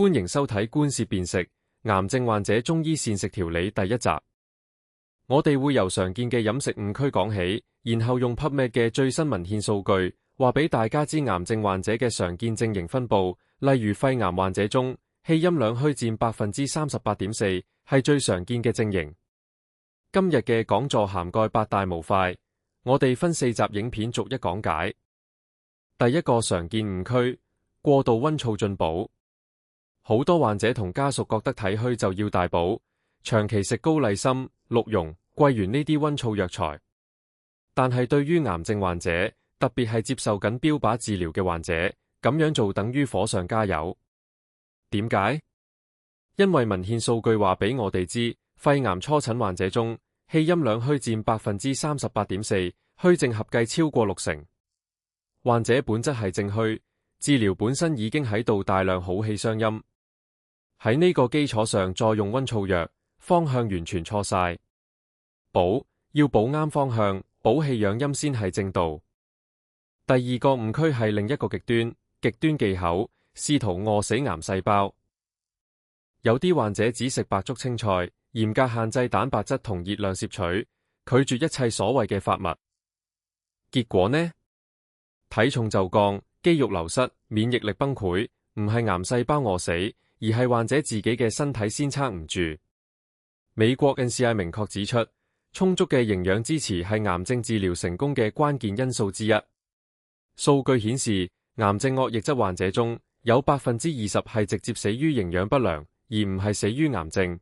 歡迎收睇官攝辨識癌症患者中醫膳食調理第一集。我哋會由常見嘅飲食誤區講起，然後用 PubMed 嘅最新文獻數據，話俾大家知癌症患者嘅常見症型分佈。例如肺癌患者中，氣陰兩虛佔 38.4%， 係最常見嘅症型。今日嘅講座涵蓋8大模塊，我哋分4集影片逐一講解。第一個常見誤區：過度溫燥進補。好多患者同家屬覺得體虛就要大補，長期食高麗參、鹿茸、桂圓呢啲溫燥藥材。但係對於癌症患者，特別係接受緊標靶治療嘅患者，咁樣做等於火上加油。點解？因為文獻數據話俾我哋知，肺癌初診患者中，氣陰兩虛佔 38.4%， 虛症合計超過60%。患者本質係正虛，治療本身已經喺度大量好氣傷陰。喺呢個基礎上再用溫燥藥，方向完全錯晒。補要補啱方向，補氣養陰先係正道。第二個誤區係另一個極端忌口，試圖餓死癌細胞。有啲患者只食白粥青菜，嚴格限制蛋白質同熱量攝取，拒絕一切所謂嘅發物。結果呢？體重就降，肌肉流失，免疫力崩潰，唔係癌細胞餓死，而係患者自己嘅身體先撐唔住。美國 NCI 明確指出，充足嘅營養支持係癌症治療成功嘅關鍵因素之一。數據顯示，癌症惡液質患者中有 20% 係直接死於營養不良，而唔係死於癌症。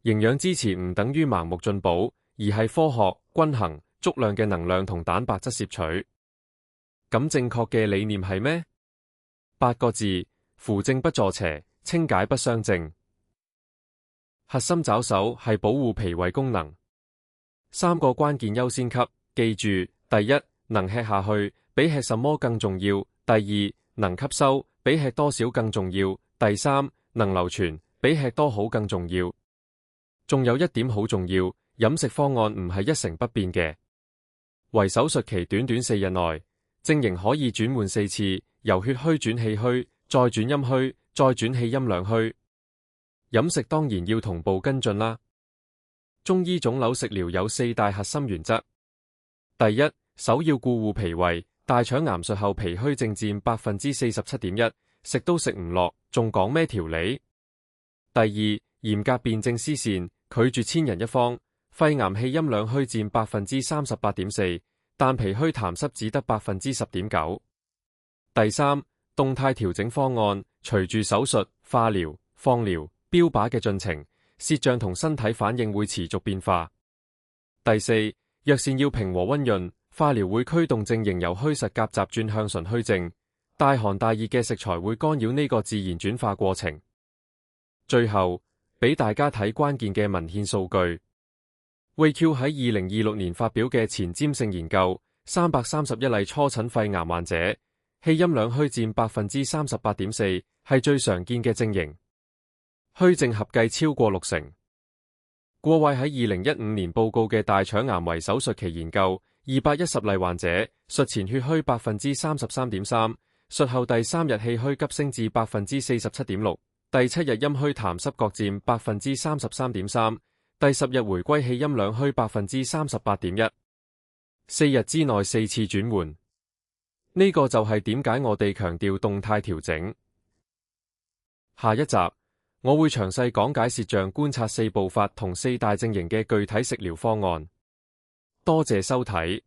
營養支持唔等於盲目進補，而係科學、均衡、足量嘅能量同蛋白質攝取。咁正確嘅理念係咩？8個字：扶正不助邪，清解不傷正。核心抓手係保護脾胃功能。3個關鍵優先級，記住：第一，能吃下去，比吃什麼更重要；第二，能吸收，比吃多少更重要；第三，能流傳，比吃多好更重要。仲有一點好重要，飲食方案唔係一成不變嘅。為手術期短4日內，症型可以轉換4次，由血虛轉氣虛，再轉陰虛，再轉氣陰兩虛。飲食當然要同步跟進啦。中醫腫瘤食療有4大核心原則：第一，首要顧護脾胃，大腸癌術後脾虛症佔 47.1%， 食都食唔落，仲講咩調理？第二，嚴格辯證施膳，拒絕千人一方。肺癌氣陰兩虛佔 38.4%， 但脾虛痰濕只得 10.9%。第三，動態調整方案，隨住手術、化療、放療、標靶嘅進程，攝像同身體反應會持續變化。第四，藥膳要平和溫潤，化療會驅動症型由虛實夾雜轉向純虛症，大寒大熱嘅食材會干擾呢個自然轉化過程。最後，俾大家睇關鍵嘅文獻數據。WayQ 喺2026年發表嘅前瞻性研究，331例初診肺癌患者，氣陰兩虛佔 38.4%， 係最常見嘅症型。虛症合計超過60%。過衛喺2015年報告嘅大腸癌為手術期研究，210例患者，術前血虛 33.3%， 術後第3日氣虛急升至 47.6%， 第7日陰虛痰濕各佔 33.3%， 第10日回歸氣陰兩虛 38.1%， 4日之內4次轉換。呢個就係點解我哋強調動態調整。下一集我會詳細講解攝像觀察4步法同4大症型嘅具體食療方案。多謝收睇。